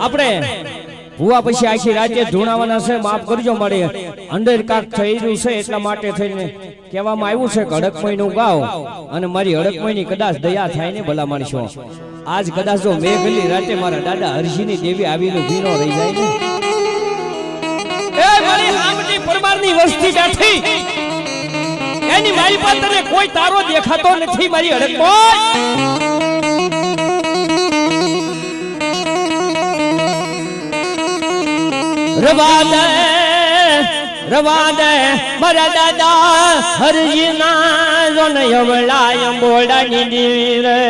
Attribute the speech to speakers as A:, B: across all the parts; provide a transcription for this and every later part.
A: આપણે ભુવા પછી આખી રાજ્ય ધૂણાવાના છે, માફ કરજો મળે અંડર કાક થઈ રહ્યું છે એટલા માટે થઈને કહેવામાં આવ્યું છે કે હડકમયનું ગાવ અને મારી હડકમયની કદાચ દયા થાય ને ભલા માણસો. આજ કદાચ જો મેઘલી રાતે મારા દાદા હરજીની દેવી આવીને ભીનો રહી જાય ને એ મારી હામની પરમારની વસ્તી બેઠી એની મારી પાસે તને કોઈ તારો દેખાતો નથી મારી હડકમય. રવા દે મારા દાદા હરજીના જોન યવળાય બોડાની દેવી રે.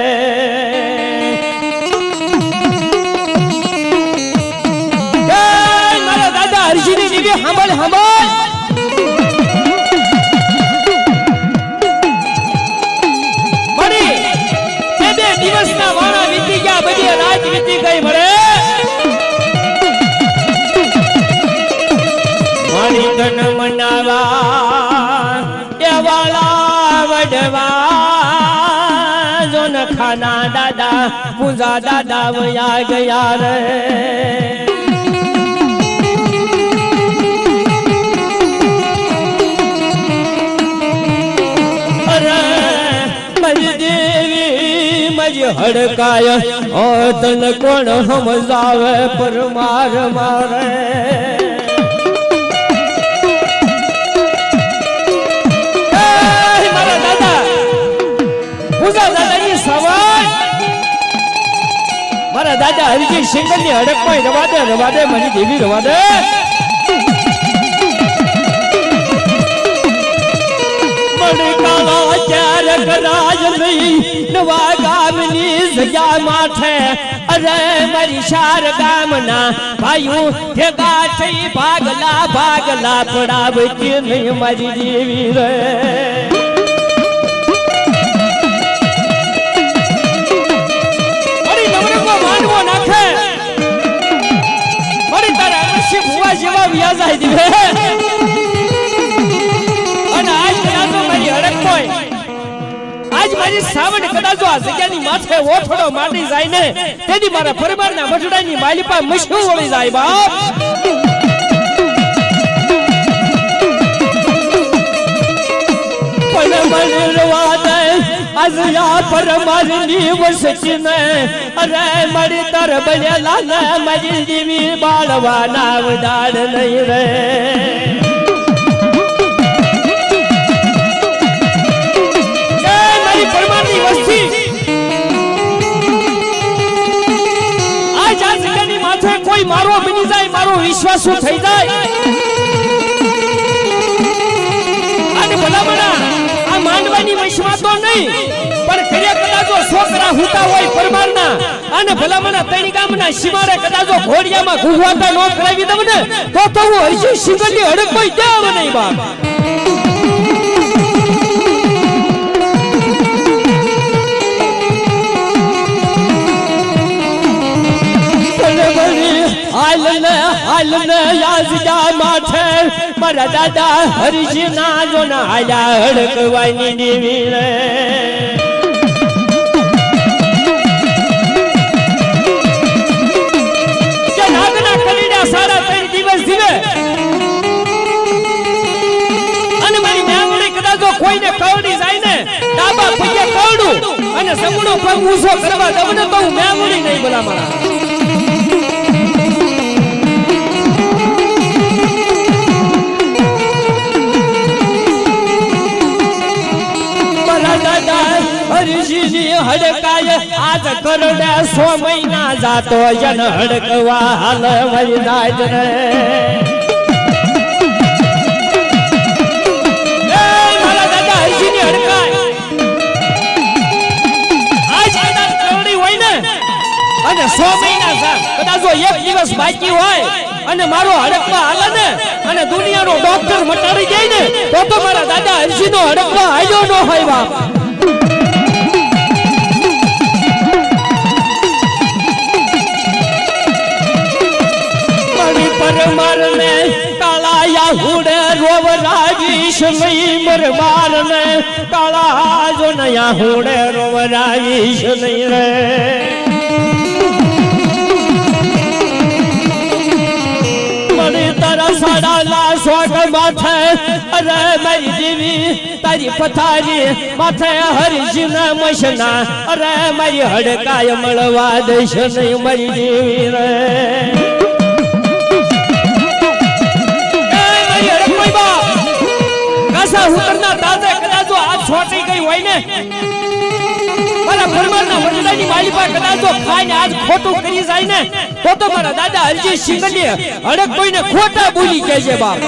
A: મારા દાદા હરજીની દેવી સાંભળ સાંભળ. મળી બે દિવસના વાણા વીતી ગયા, બધી રાત વીતી ગઈ. મળે ધન મનાવા દેવાળા વડવા જોન ખાના દાદા પૂજા દાદા વયા ગયા રે. અરે મરી દેવી મરી હડકાય ઓ તન કોણ સમજાવે પરમાર મારે. મારા દાદા હરિજી સિંગલ ની હડકમાં રવા દે મારી દેવી રવા દે. મણકાળા ચાર કરાજ નહીં નવા ગામની જગ્યા માથે. અરે મારી શાર ગામના ભાઈઓ ભેગા થઈ ભાગલા ભાગલા પડાવતી નહીં મારી દેવી રે. જેવા વ્યાજ આવી દીવે અને આજ કદાચ મારી હડકમય આજ મારી સાવણ કદાચ આ જગ્યાની માથે ઓઠડો માંડી જાય ને તેથી મારા પરિવારના મઠડાની માલિપા મશહૂર વળી જાય બાપ. પણ મને રવા દે આજયા પરમારની વસતી ને. અરે મારી તર બનેલા ને મારી દેવી બાળવાના ઉડાડ નહીં રે. મારી પરમારની વસ્તી આજ આ જગ્યાની માથે કોઈ મારો બની જાય, મારો વિશ્વાસ થઈ જાય અને ભલામણા આ માંડવાની વૈશ્વા તો નહીં પણ ઘરે કદાચો છોકરા હુતા હોય પરમારના અને ભલામણા તણી ગામના સીમારે કદાચો ઘોડિયામાં ઘુવાતા નો કરાવી દઉં ને તો હું હરજી સિંગલની હડકમય દેવ નહીં બાપ. હાલ ને યાજ્યા માથે મારા દાદા હરજી ના જોના હાલ્યા હડકવાની દેવી રે. સારા 3 દિવસ જીવે અને મારી મેમણી કદાચ કોઈને કવડી જાય ને ડાબા પગે કવડું અને સગુડો પગ ઊંચો કરવા દઉં ને તો હું મેમણી નહીં બોલા મારા. હરજીની હડકાય આજ કરડે 100 મહિના જાતો જન હડકવા હાલ મરી જાય રે. મારા દાદા હરજીની હડકાય આજ કદાચ કરડી હોય ને અને 100 મહિના કદાચ એક દિવસ બાકી હોય અને મારો હડકવા હાલે ને અને દુનિયાનો ડોક્ટર મટાડી જાય ને તો મારા દાદા હરજીનો હડકવા હાલ્યો ન હોય બાપ. પરમારને કાળાયા હુડે રોવરાવીશ નહીં મરમારને કાળા જો નયા હુડે રોવરાવીશ નહીં રે. अरे मारी देवी तारी पथारी माथे हरिजी ना मशना अरे मारी हड़काय मळवा देश नहीं मारी देवी रे मारी हड़कोई बा कासा हुकरना ताजे कदा जो आज छोटी गई होय ने मारा फरमानना वडलानी मालिपा कदा जो खाઈને आज खोटું કરી જાય ને તો મારા દાદા હરજી સિંગની હડક કોઈને ખોટા બોલી કહેજે બાપ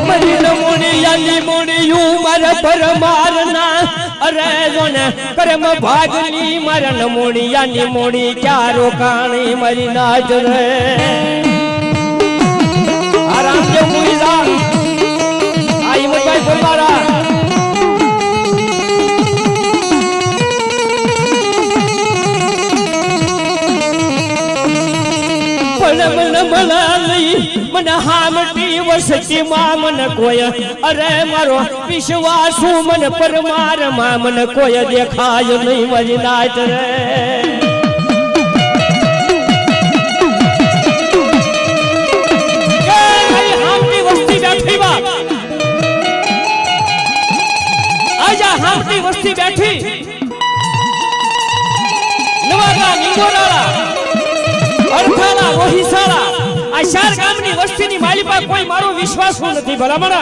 A: મરી નમોની યાલી મોની યુ મારા પરમારના અરે જોને કરમ ભાગની મારા નમોની યાની મોની ક્યા રોકાણી મારી નાચ રે आराम के मुईजा आई मुई फरमारा मन मलाई मन हामटी वसती मन कोय अरे मारो विश्वासु मन परमार मन कोय देखाय नहीं मरी नाच रे हामटी वस्ती बैठी नवागा निगोराला अर्थाला रोहिसाला आ चार गामनी वस्तीनी मालिपा कोई मारो विश्वास નથી ભલામણા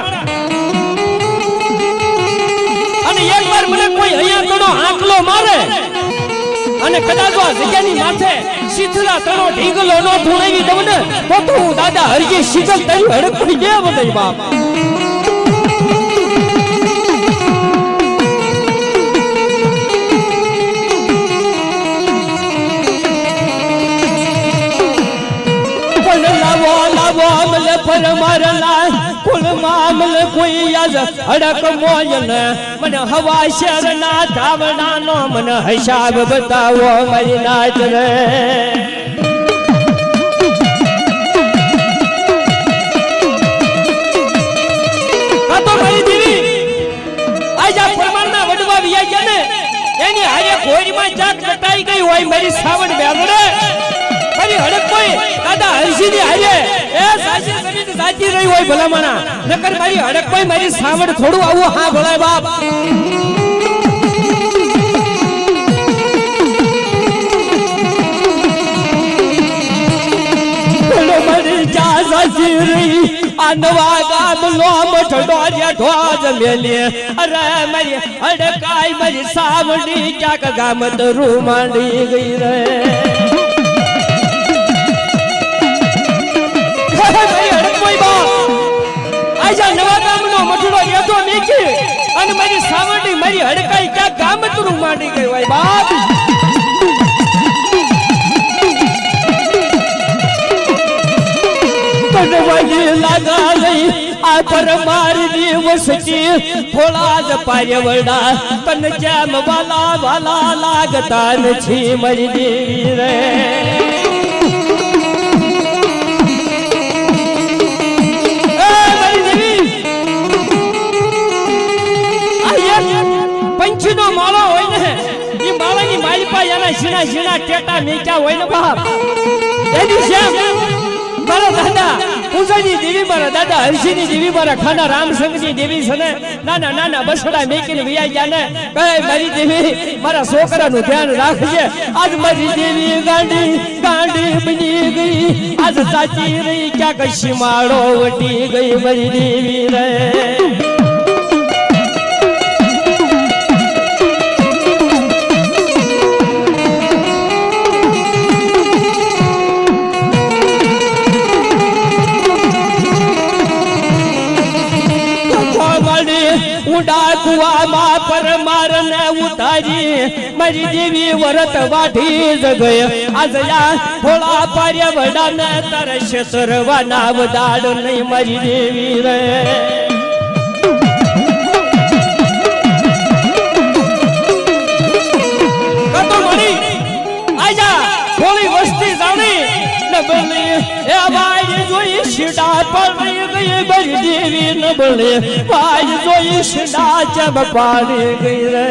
A: અને એકવાર મને કોઈ અહીંયા તણો આંકલો મારે અને કદાચ આ જગ્યાની માથે શીતલા તણો ઢીંગલો નો ધૂણાવી દઉં ને તો હું દાદા હરજી શીતલ તારી હડકડી દે બધાય બાપ परमारला कुल मामल कोई आज अड़क मोयन मन हवा शरना धावना नो मन हिसाब बताओ मरी नाच रे तो मरी देवी आजा परमारना वडवा विया जने एनी हारे कोई में जात कटाई गई होय मेरी सावण बेलड़े मरी हड़क कोई दादा हरसी नी हारे ए साची जमीन साची रही होय भलामणा नकर मारी हड़क कोई मारी सावड़ થોડું આવું હા ભલાય બાપ બોલો મારી જા સાચી રહી આનવા ગામ લો મઠડો જે ઢોજ મેલે અરે મારી હડકાઈ મારી સાવડી ક્યાક ગામ તરુ માંડી ગઈ રે आजा नवा गामनो मठड़ो येतो मीकी अने मारी सावडी मारी हड़काई क्या गामतरू मांडी गई होय बाप तनवाई लगा लई आ पर मारी दी वसती थोड़ा ज पायवड़ा तन जाम वाला वाला लागता नछी मरी देवी रे पंचीनो माळो होय ने ई माळानी मालिपा याना शिना शिना टेटा मेक्या होय ने बाप एनी श्याम मारा दादा पूजानी देवी मारा दादा हरशीनी देवी मारा खाना रामसंगनी देवी सने नाना नाना बसड़ा मेकीने विया जाने कहे मारी देवी मारा छोकरानु ध्यान राखजे आज मारी देवी गांडी गांडी बनी गई आज साची रही क्या कशी माळो वटी गई मारी देवी रे कुआ मा पर मारने उतारी मरी देवी वरत वाठी जगय आज या थोड़ा पार्य वडा न तरश सरवाना वदाड नहीं मरी देवी रे कतो मरी आजा थोड़ी वस्ती जानी न बोली ए भाई जोई शिडा पर गई बड़ी देवी न बोले भाई जोई शिडा जब पाड़ी गई रे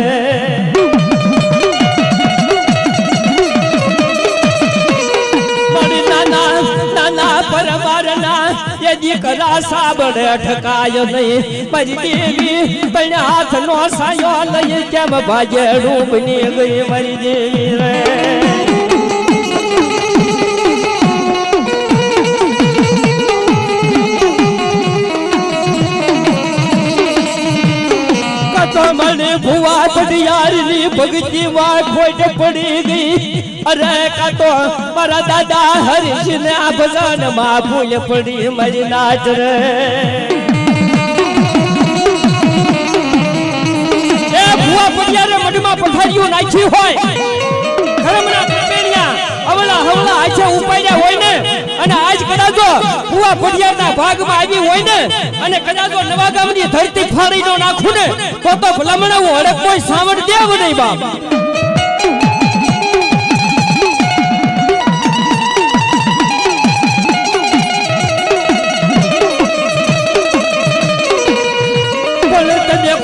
A: जी करा साबड़े ठकायो नहीं मारी देवी तने हाथ नो सायो लई केम भागे डूबनी गई मारी देवी रे મને ભુવા પડિયારની ભગતી માં ખોટ પડી ગઈ અરે કાતો મારા દાદા હરીશ ને આ ભજન માં ભૂલ પડી મારી નાચ રે એ ભુવા પડિયારે મઢમાં પથારીઓ નાખી હોય ધર્મના કપેરિયા અવલા હવલા આછે ઉપાડ્યા હોય ને અને આજ કદાચો ભુવા પડિયારના ભાગમાં આવી હોય ને અને કદાચો નવા ગામની ધરતી ફાડી નો નાખું ને તો ભલામણ હું હડક કોઈ સાવડ દેવ નહીં બાપ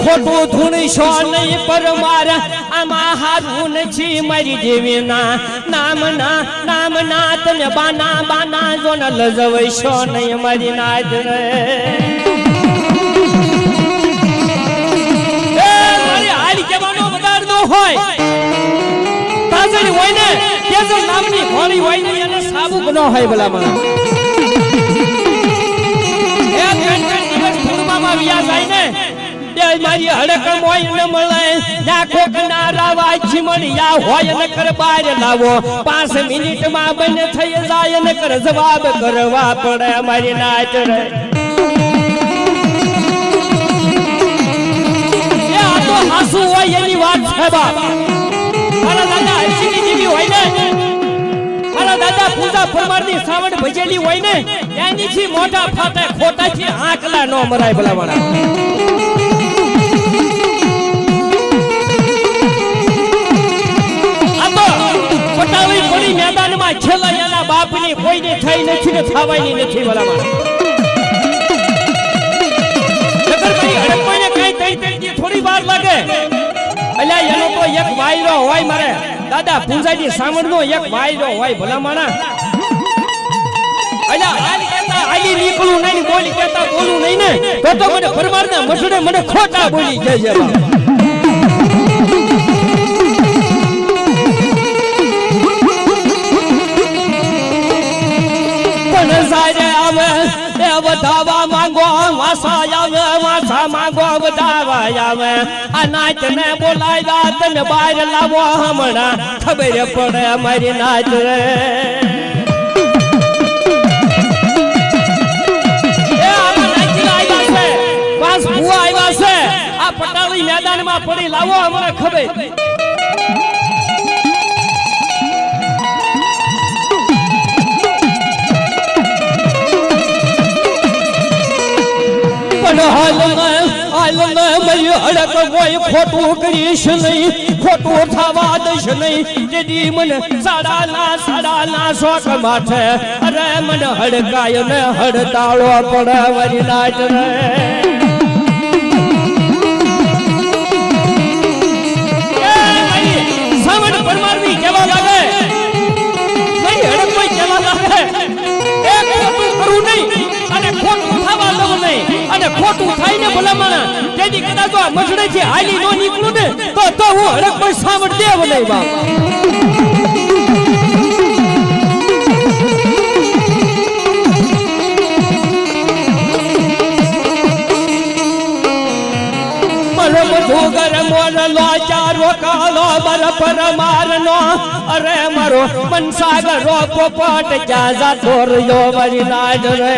A: ખોટું ધૂણીશો નહીં પર મારા આમાં હારું નથી મારી દેવીના નામના તમે બાના જો ન લજવશો નહીં મારી નાચ રે હોય તાજડી હોય ને તેજલ નામની ઘોડી હોય ને એને સાબુક ન હોય ભલામણ એ ત્રણ દિવસ ફૂલમાં વ્યા જાય ને તે મારી હડકમ હોય ન મળે યા કોકના રાવા ચીમણિયા હોય ન કર બહાર લાવો 5 મિનિટમાં બને થઈ જાય ન કર જવાબ કરવા પડે મારી નાચ રે હાસુ હોય એની વાત છે બાપ મારા દાદા હસીની જેવી હોય ને મારા દાદા પૂજા પરમારની સાવડ ભજેલી હોય ને એની થી મોટા ફાટે ખોટા થી આંકલા નો મરાય ભલાવાળા આ તો પટાવી પડી મેદાનમાં છેલ્લા એના બાપની કોઈને થઈ નથી ને થવાની નથી ભલાવાળા થોડી વાર લાગે અલ્યા એનો તો એક વાયરો હોય મારે દાદા પૂંજાજી સામણનો એક વાયરો હોય ભલામણા અલ્યા આલી કેતા આલી નીકળું નહીં બોલી કેતા બોલું નહીં ને તો મને પરમારના મસડે મને ખોટા બોલી જાય છે પણ સારે આવે એ વધાવા માંગો વાસા આવે વાસા માંગો વધાવા આવે આ નાચ ને બોલાવ્યા તને બહાર લાવો હમણાં ખબર પડે અમારી નાચ રે એ આમાં નાચી આવ્યા છે પાસ ભુવા આવ્યા છે આ પટાવી મેદાનમાં પડી લાવો હમણાં ખબર હાલ મરી હડક કોઈ ખોટું કરીશ નહીં ખોટું થવા દઈશ નહીં જેથી મને સાડાના શોખ માથે અરે મને હડકાય ને હડતાળો પડે વરી નાચ રે સાવડ પરમારની કેવા લાગે મારી હડક કોઈ કેવા લાગે એક ખોટું કરું નહીં અને ખોટું થવા દઉં નહીં અને ખોટું થાય ને ભલામણા તેથી કદાચ આ મસડે છે હાલી નો નીકળું ને તો હું હડક કોઈ સાવડ દેવ નહીં બાપ મરો બધું ગરમ લો ચારો કાલો બર પર મારનો અરે મારો મનસાગરો પોપટ ક્યાં જાતો રહ્યો મારી નાચ રે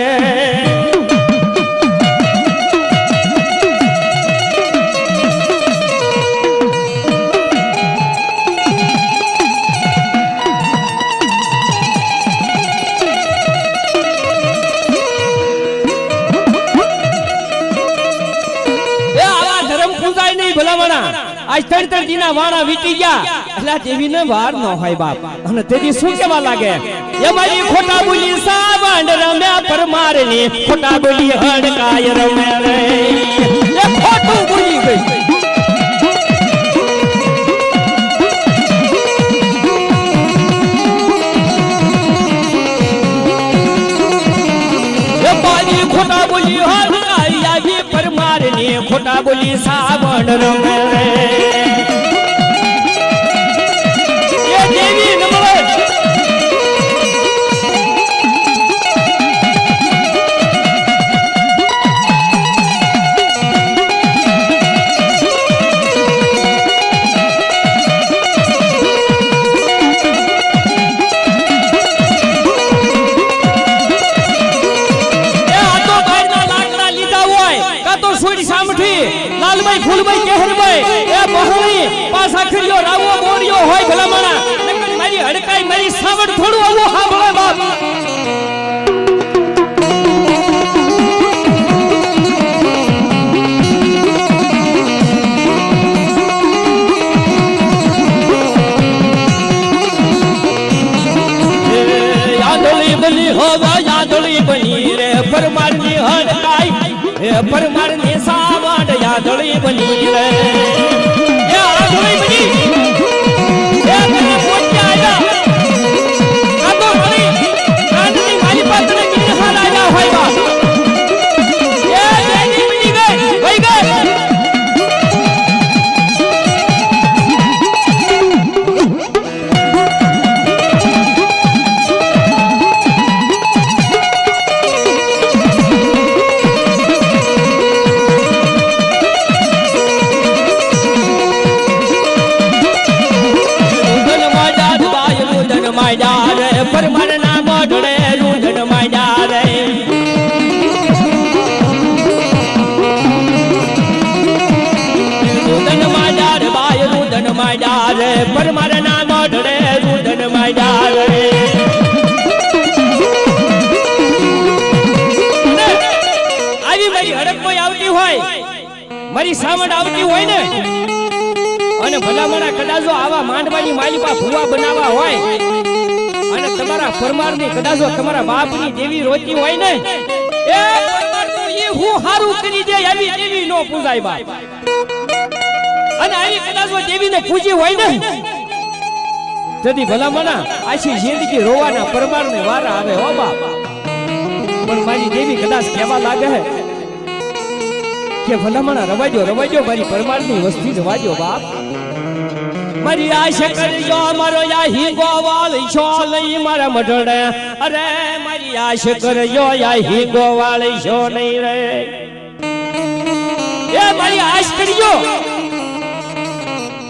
A: આજ 3 દીના વાણા વીતી ગયા એટલે દેવીને વાર ન હોય બાપ અને તેથી શું કેવા લાગે એ મારી ખોટા બોલી સાવંડ રમ્યા પરમારની ખોટા બોલી હડકાય રમે રે એ ખોટું બોલી ગઈ એ મારી બોલી સાવણ રમે રે એ દેવી નમઃ લાલભાઈ ફૂલભાઈ કેહરભાઈ એ બહણી પાછા ખરીયો રાવો મોરિયો હોય ભલામણા નકર મારી હડકાઈ મારી સાવડ થોડું આવું સાંભળે બાપ યાદળી બની હોવા યાદળી બની રે પરમારની હડકાઈ એ પરમારની સાવડ યાદળી બની રે એ યાદળી બની એ તને પોચ્યા આયા આ તો ઘણી કાંદની મારી પાત્રે કિને હાલ આયા હોય બા એ દેવી બની ગઈ વઈ ગઈ પરમારના મોઢડે રૂંધણ માંડ્યા રે રૂંધણ માંડ્યા રે બાય રૂંધણ માંડ્યા રે પરમારના મોઢડે રૂંધણ માંડ્યા રે આવી મારી હડકમાં આવતી હોય મારી સાવડ આવતી હોય ને અને ભલામણા કદાચો આવા માંડવાની માલિકા ભૂવા બનાવવા હોય અને તમારા પરમારની કદાચો તમારા બાપની દેવી રોતી હોય ને એ પરમાર તો એ હું હારું કરી દે આવી દેવી નો પૂજાય બાપ અને આવી કદાચો દેવીને પૂજી હોય ને તેથી ભલામણા આછી જિંદગી રોવાના પરમારને વારા આવે હો બાપ પણ મારી દેવી કદાચ કહેવા લાગે કે ભલામણા રવાજો મારી પરમારની વસ્તી રવાજો બાપ મારી આશા કરજો મારો યા હિંગો વાળ છો નહીં મારા મઢડે અરે મારી આશા કરજો યા હિંગો વાળ છો નહીં રે એ મારી આશ કરજો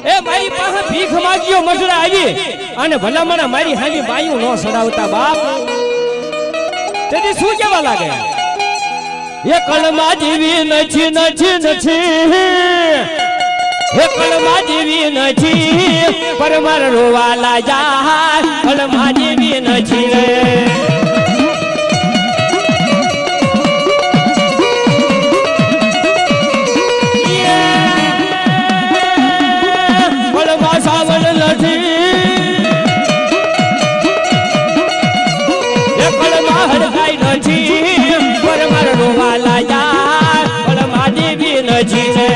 A: એ મારી પાસે ભીખ માંગ્યો મઢડે આવી અને ભલામણા મારી હામી બાયું નો સડાવતા બાપ તેથી શું કહેવા લાગે એ કળમાં જીવી નથી હે કળમાં જીવી નથી પરમાર રોવાલા જા કળમાં જીવી નથી રે કળમાં સાવડ નથી હે કળમાં હડકાઈ નથી પરમાર રોવાલા જા કળમાં જીવી નથી રે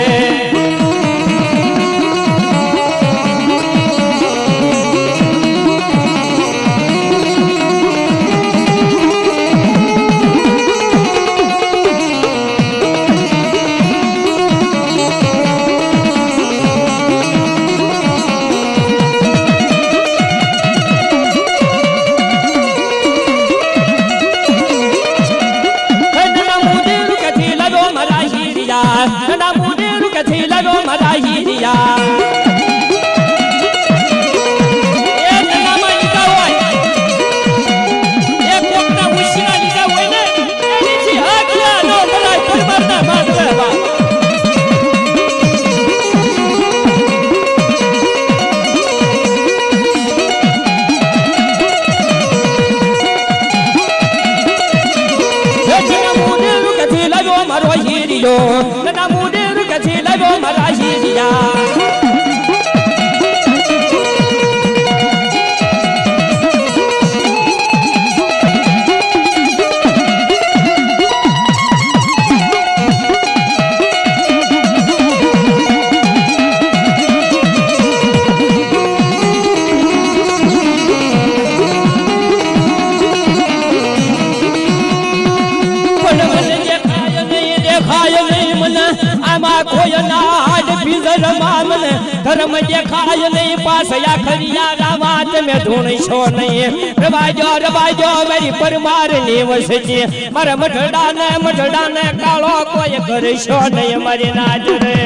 A: આમાં કોઈ ના હાડ ભીજર મામને ધર્મ દેખાય નહીં પાછયા ખરિયા વાત મેં ધૂણશો નહીં રવાજો મારી પરમાર ની વસજે મારા મઠડાને કાળો કોઈ કરશો નહીં મારી નાજ રે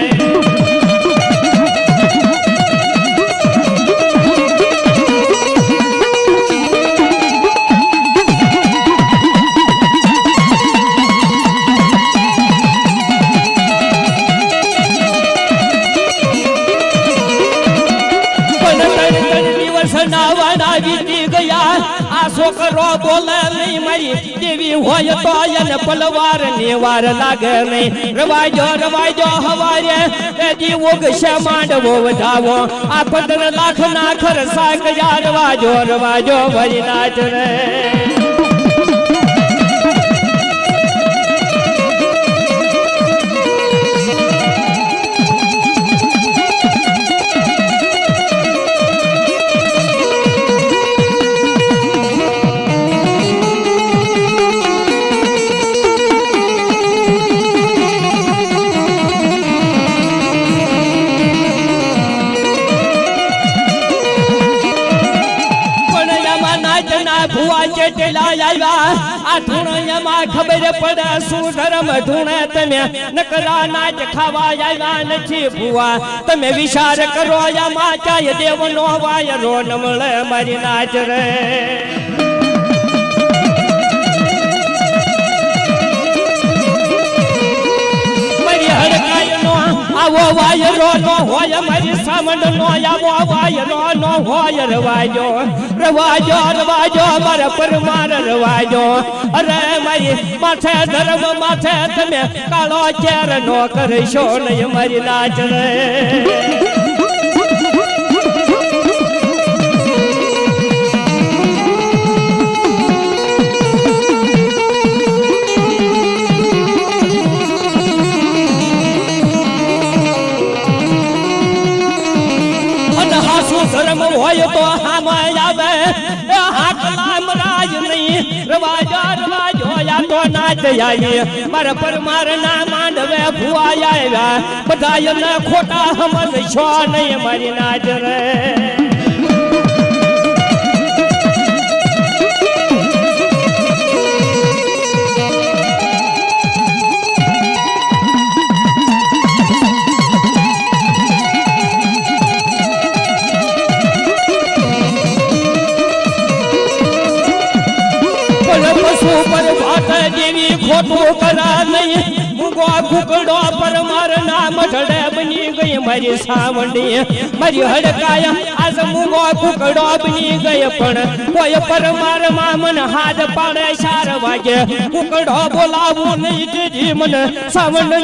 A: છોકરો બોલે નહીં મારી દેવી હોય તો એને પલવાર ની વાર લાગે નહીં રવાજો હવારે એ જીવો ગશે માંડવો વધાવો આ 15 લાખ ના ખર્ચા કર્યા રવાજો ભરી નાચ રે ખબર પડે શું ધર્મ ધૂણે તમે નકરા નાચ ખાવા આવ્યા નથી ભુવા તમે વિચાર કરો આમાં ચાય દેવનો વાયરો ન મળે મારી નાચ રે આવો વાયરો નો હોય મારી સામંડ નો આવો વાયરો નો હોય રવાજો મારા પરમાર રવાજો અરે મારી માથે ધર્મ માથે તમે કાળો ચેર નો કરશો નહીં મારી નાચ રે ધર્મ હોય તો આમાં આવે હાકલામ રાજ નહીં રવાજો યા તો નાચ આવી મારા પરમાર ના માંડવે ભુવા આવ્યા બધા એને ખોટા સમજશો નહીં મારી નાચ રે દેવી ખોટું કરા નહીં મૂગો કુકડો પરમાર ના મઠડે બની ગઈ મારી સાવંડી મારી હડકાય આજ મૂગો કુકડો બની ગઈ પણ કોઈ પરમાર માં મન હાથ પાડે 4 વાગે કુકડો બોલાવું નહીં દીધી મને સાવંડ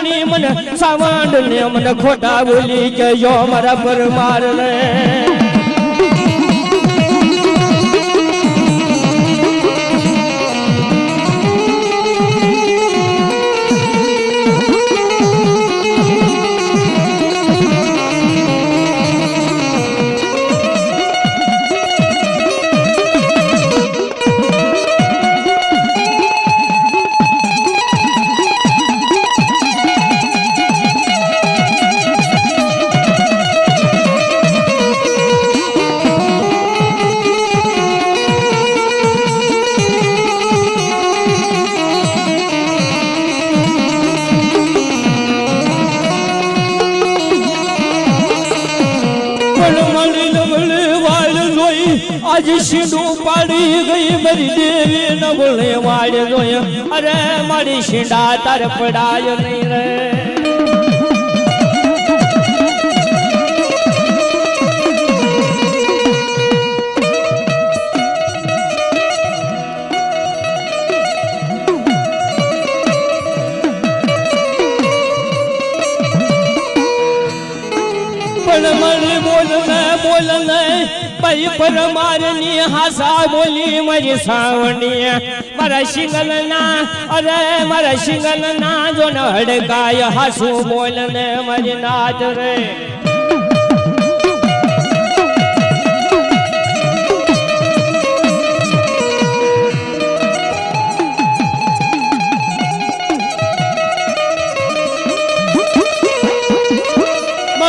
A: ને મને ખોટા બોલી ગયો મારા પરમાર ને आज सिंधु पाड़ी गई मेरी देवी न बोले वाड़ जोया अरे मारी सिंधा तार पड़ाय नहीं रे बोलने भाई परमारनी हासा बोली मरी सावनी मारा सिंगल ना अरे मारा सिंगल ना जो न हड़काय हासू बोलने मरी नाच रे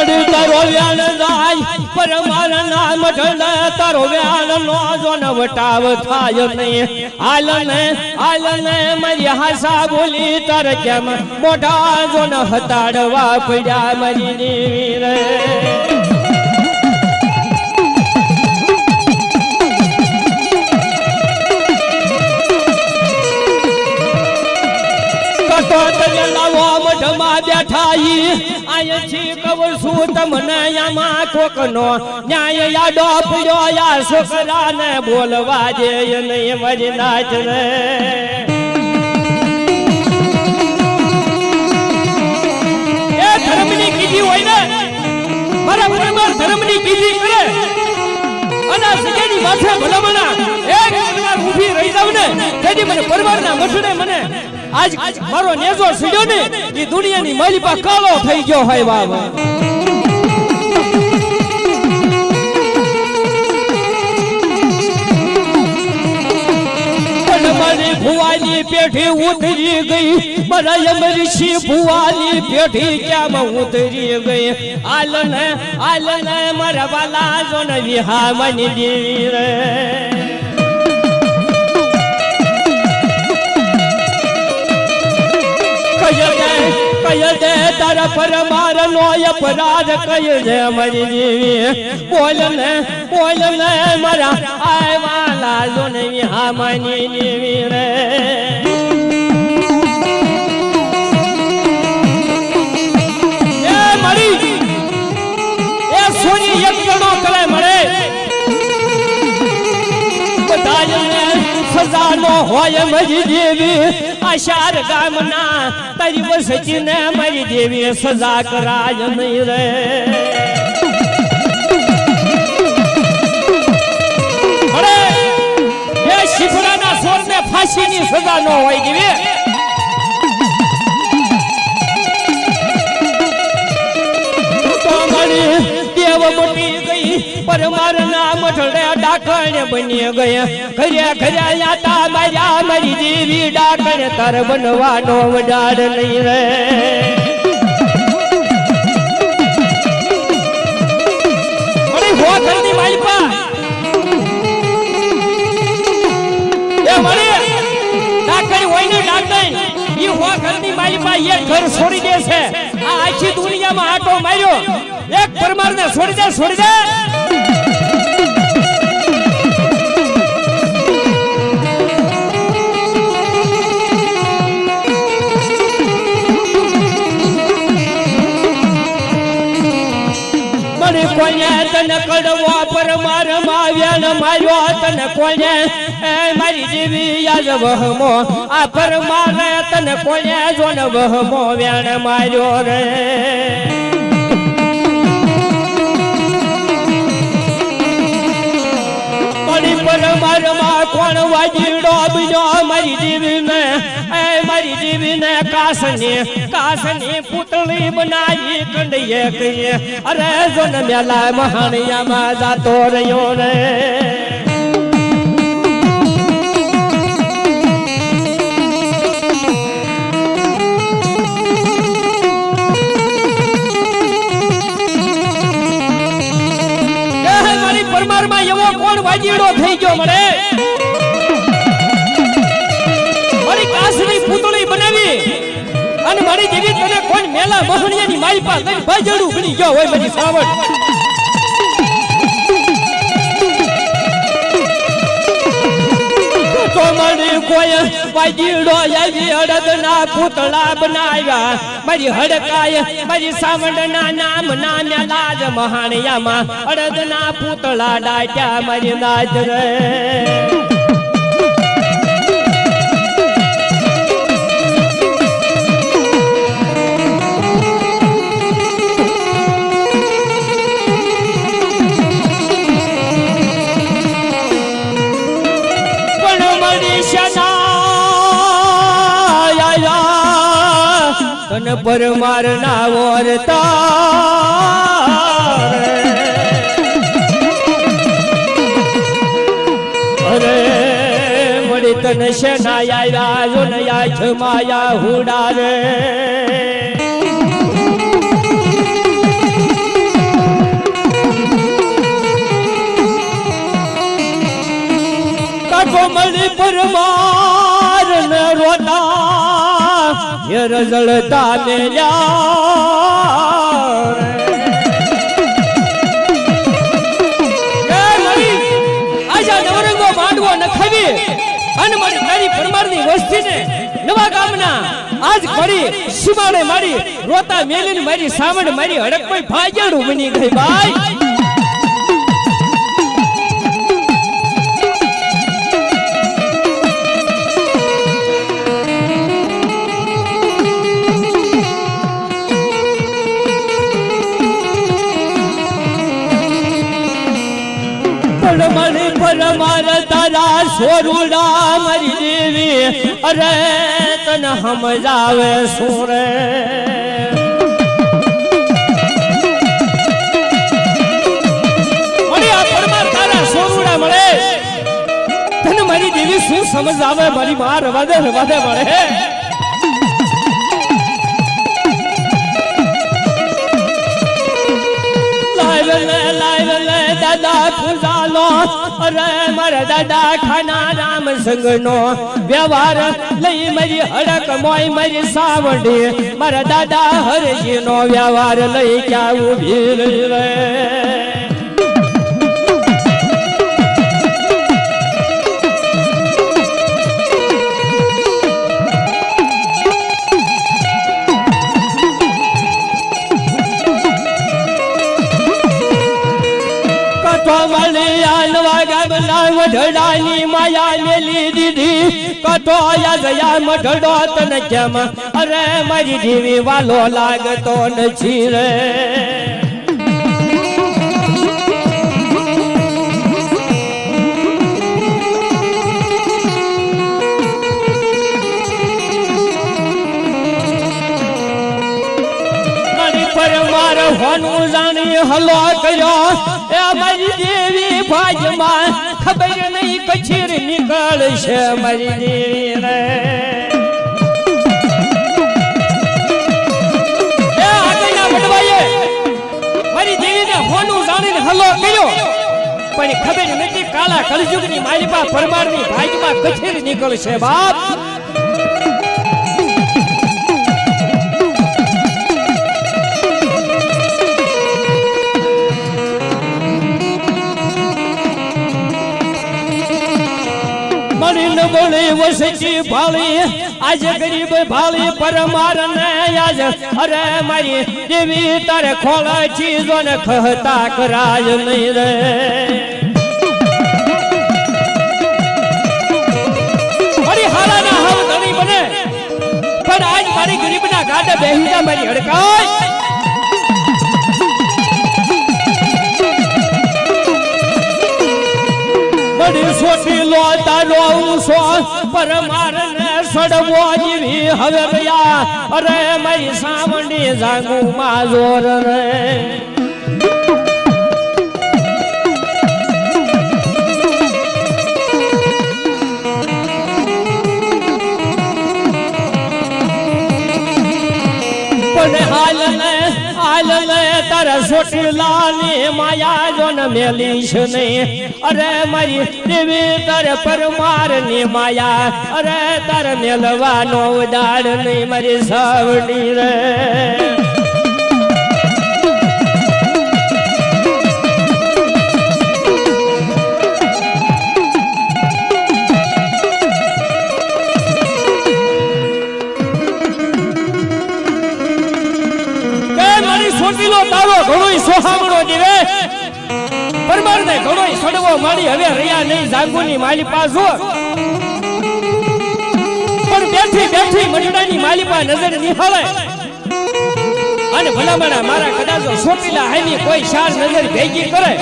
A: મળી તારો વ્યાન જાય પર મારા નામ ઢળે તારો વ્યાન નો જોન વટાવ થાય નહીં હાલ ને મારી હાસા બોલી તાર કેમ મોઢા જોન હતાડવા પડ્યા મારી દેવી રે ન્યાય યાડો પડ્યો યા છોકરાને બોલવા દે નહીં મારી નાચ રે એ ધર્મની કીધી હોય ને મારા પરિવાર ધર્મની કીધી કરે અને સગેની માથે ભલામણા એક પરિવાર ઊભી રહી જાવ ને તેથી મને પરિવારના મઠડે મને આજ મારો નેજો સીડ્યો ને એ દુનિયાની માલિપા કાળો થઈ ગયો હોય બાબા ભુવાની પેઠી ઉતરી ગઈ મારા યમરીશી ભુવાની પેઠી કેમ ઉતરી ગઈ આલ ને મારા વાલા જોન વિહામની દેવી રે કય દે તારા પર મારનો અપરાધ કય દે મારી દેવી બોલ ને મારા આય વાલા જોન વિહામની દેવી રે એ મારી એ સોની એક ગણો કરે મળે બધાને સજા નો હોય મારી દેવી આશાર ગામના તારી વસતીને મારી દેવી સજા કરાય નહીં રે અરે એ શિફરાના સોરને ફાંસીની સજા ન હોય દેવી તો મારી દેવ મોટી ગઈ પરમાર નામ ઠળે ડાકણ બની ગયા ખર્યા યાતા માર્યા મારી દેવી ડાકણ તાર બનવાનો વડાડ નહીં રે મળી હો ઘરની માલિપા એ મળી ડાકણ હોય ને ડાકણ ઈ હો ઘરની માલિપા એક ઘર છોડી દેશે આ આખી દુનિયામાં આટો માર્યો એક પરમારને છોડી દે કોને તને કડવો પરમાર માવ્યા માર્યો તને કોને મારી જેવી યાદ વહમો આ પરમાર તને કોને જોન વહમો વ્યાણ માર્યો રે મારી પરમાર માં કોણ વાજીડો બીજો મારી દેવી ને કાસની પુતળી બનાવી કંડીએ કહીએ અરે જોન મેલા મહાણિયામાં જાતો રહ્યો રે મારી પરમારમાં એવો કોણ વાજીડો થઈ ગયો મળે કાસની પુતળી બનાવી અને મારી જેવી તને કોણ મેલા મહણિયાની માલિપા લઈને ભાજડું બની ગયો હોય મારી સાવડ તો મારી કોઈ વાજીડો આવી હળદના પુતળા બનાવ્યા મારી હડકાય મારી સાવડના નામ નામ્યા લાજ મહાણિયામાં હળદના પુતળા ડાટ્યા મારી નાચ રે તન પરમાર ના વરતા અરે મળી તન શેના આવ્યા જોનયા છમાયા હુડા રે મળી પરમાર ને રોતા એ રજળતા મેલ્યા અને મારી તારી પરમારની વસ્તીને નવા ગામના આજ કરી સીમાડે મારી રોતા મેલીને મારી સાવણ મારી હડકમાં ભાગ્યાડું બની ગઈ ભાઈ મારી પરમાર તારા સોરુડા મારી દેવી અરે તને સમજાવે સુરે આ પરમાર તારા સોરુડા મળે તને મારી દેવી શું સમજાવે મારી માં રવાદે મળે દાદા ખુદાલો અરે મારા દાદા ખાના રામ સંગનો વ્યવહાર લઈ મારી હડક મોય મારી સાવડી મારા દાદા હરજીનો વ્યવહાર લઈ ક્યાં ઉભી રહી રે મઢડાની માયા મેલી દીધી કટો ગયા મઢડો તને કેમ અરે મારી દેવી વાલો લાગતો નથી રે મારી પરમાર હોનું જાણી હલો કર્યો એ મારી દેવી ભાજમાં ખબર નહીં કચીર નીકળશે મારી દેવી રે એ આગળના વડવાએ મારી દેવીને હોનું જાણીને હલો કર્યો પણ ખબર નથી કાલા કળજુગની માલિપા પરમારની ભાગમાં કચીર નીકળશે બાપ બોલી વસતી ભાળી આજે ગરીબ ભાળી પરમાર ને આજ અરે મારી દેવી તારે ખોળા ચીજો ને ખહતા કરાય નહીં રે મારી હારાના હવ ધણી બને પણ આજ મારી ગરીબના ગાડે બેહી જા મારી હડકાય સોટી લો તારો ઊંસો પરમાર ને સડવો જીવી હવે ગયા અરે મારી સાવંડી જાગુ માં જોર રે તારા સોટીલાની માયા જોન મેલીશ નહીં અરે મારી દેવી તારે પરમારની માયા અરે તારે મેલવાનો ઉદાડ નહીં મારી સાવડી રે તારો ઘણો સોહામણો દીવે પરમાર ને ઘણો સડવો મારી હવે રહ્યા નહીં જાગુની માલી પાસો પણ બેઠી બેઠી મજડાની માલી પા નજર નિહાળે અને ભલામણા મારા કદાચો સોટીલા હાની કોઈ શાર નજર ભેગી કરે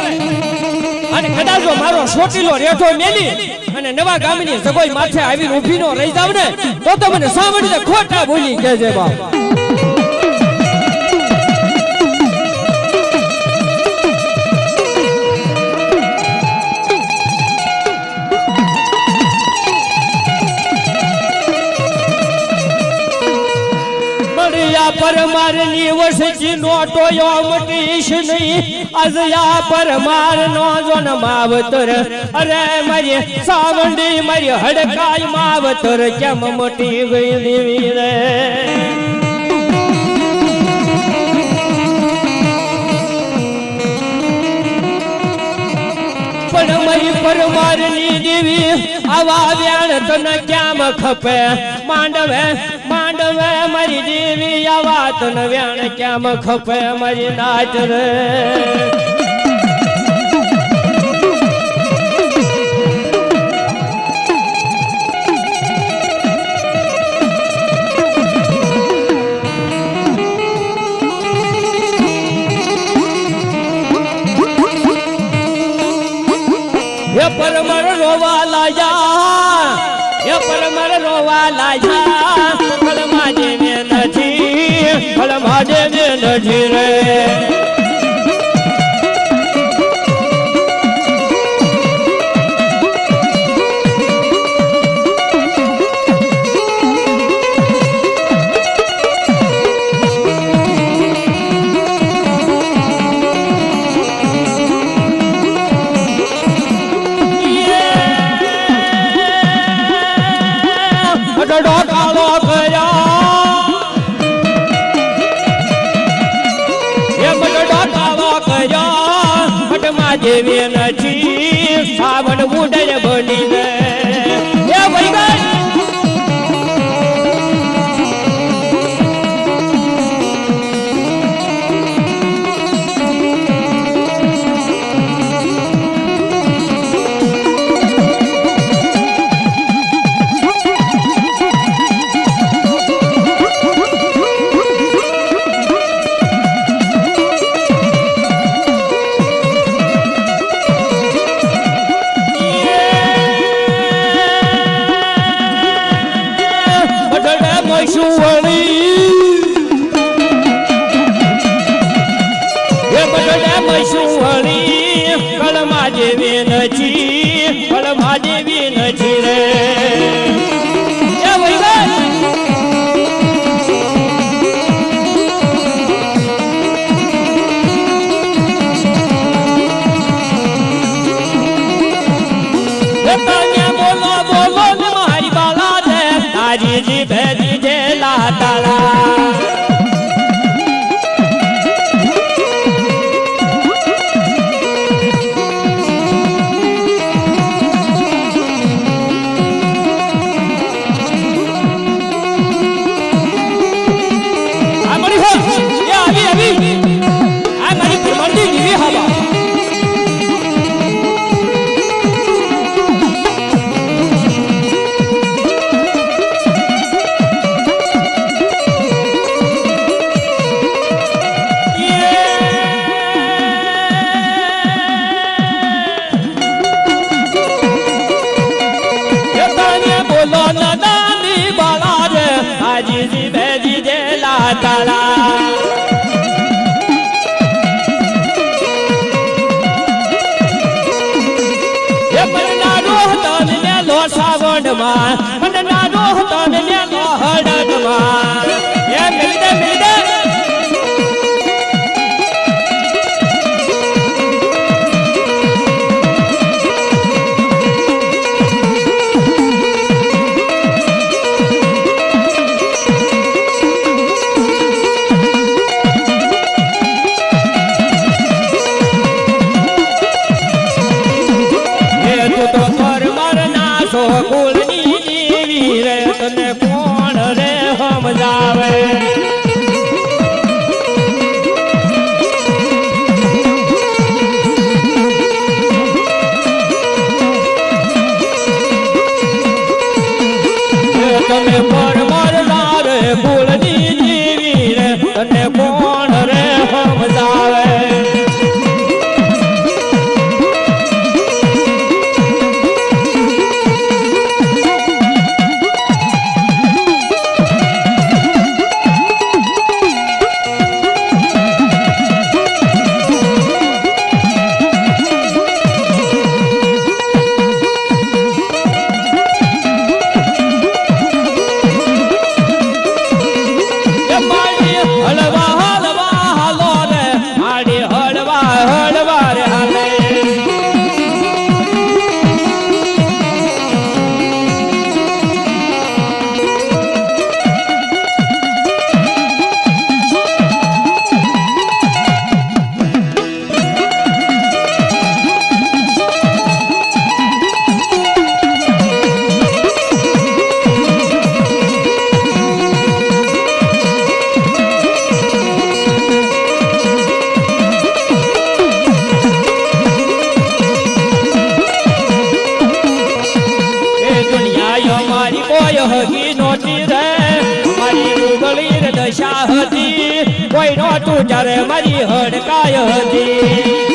A: અને કદાચો મારો સોટીલો રેઠો મેલી અને નવા ગામની જગોઈ માથે આવીને ઊભી નો રહી જાવ ને તો મને સાંભળીને ખોટા બોલી કહેજે બાપ પરમાર ની વસતી નોટો મટીશ નહીં અજયા પરમાર નો જોન માવતર અરે મારી સાવંડી મારી હડકાઈ માવતર કેમ મટી ગઈ દેવી રે પણ મારી પરમાર ની દેવી આવા વ્યાણ તને ક્યામ ખપે માંડવે માંડવે મારી દેવી આવા તને વ્યાણ ક્યામ ખપે મારી નાચ રે परमर रोवा लाया ये परमर रोवा लाया फल माजे में नथी रे કાળો કર્યા એ બડડો કાળો કર્યા મટમાં જેવી નથી સાવણ ઉડે બની રે એ ભાઈ ભાઈ जी भेजी जेला ताला जी भेजी जेला ताला ये मना रोह तो ने लो सावण मा मना रोह तो ने लो हड़क मा ये मिल दे कुल नी હળવા હળવા હાલો રે મારી હળવા હળવા રે હાલે દશા હતી કોઈ નહોતું જ્યારે મારી હડકાય હતી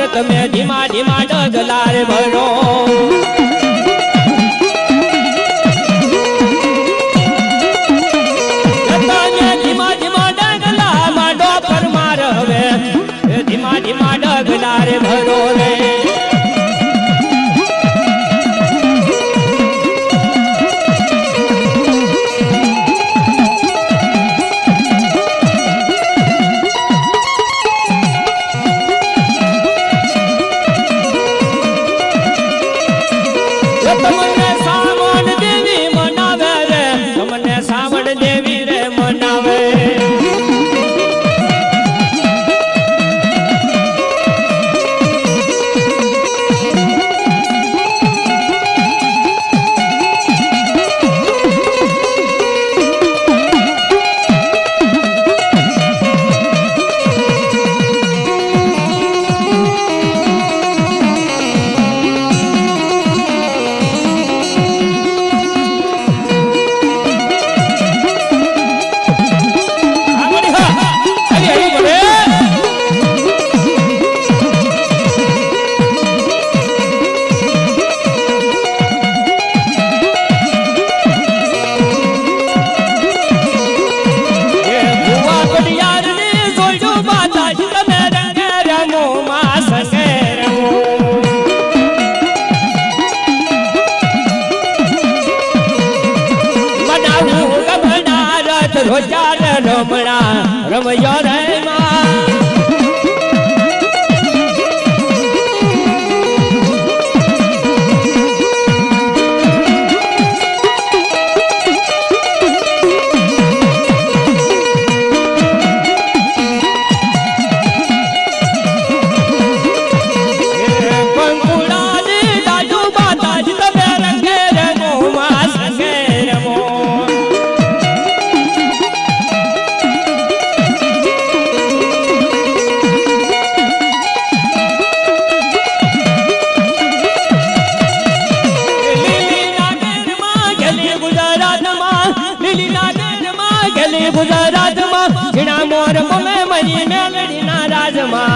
A: તમે ધીમા ધીમા ડગલા રે ભરો તમે ધીમા ધીમા ડગલા માંડો પર માર હવે ધીમા ધીમા ડગલા રે ભરો રે તમને સાવણ દેવી મનાવે રે તમને સાવણ દેવી રે મનાવે રોજાર રમણા રમયો રે ગુજરાતમાં જીણા મોર પમે મરી મેલડીના રાજમાં